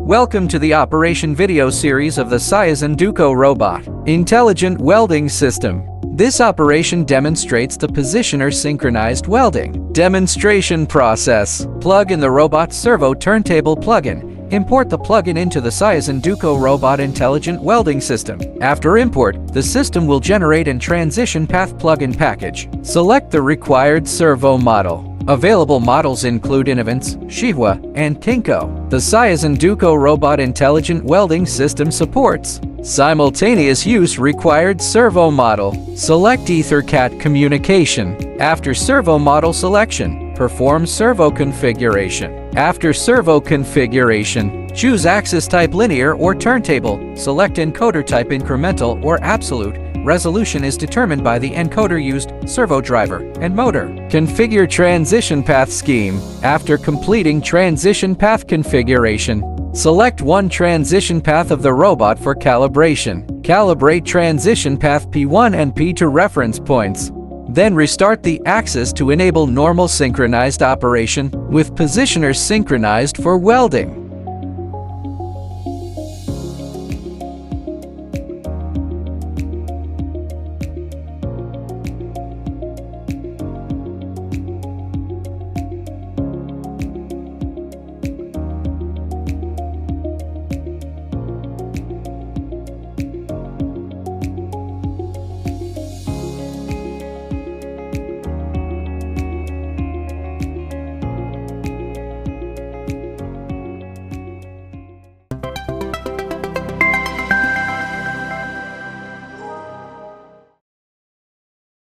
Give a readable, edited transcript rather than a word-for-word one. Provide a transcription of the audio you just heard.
Welcome to the operation video series of the Cyazan Duco robot intelligent welding system. This operation demonstrates the positioner synchronized welding demonstration process. Plug in the robot servo turntable plugin. Import the plugin into the Cyazan Duco robot intelligent welding system. After import, the system will generate a transition path plugin package. Select the required servo model. Available models include Innovance, Shihua, and Tinko. The Cyazan Duco robot intelligent welding system supports simultaneous use required servo model. Select EtherCAT communication. After servo model selection, perform servo configuration. After servo configuration, choose axis type linear or turntable. Select encoder type incremental or absolute. Resolution is determined by the encoder used, servo driver, and motor. Configure transition path scheme. After completing transition path configuration, select one transition path of the robot for calibration. Calibrate transition path P1 and P2 reference points. Then restart the axis to enable normal synchronized operation with positioner synchronized for welding.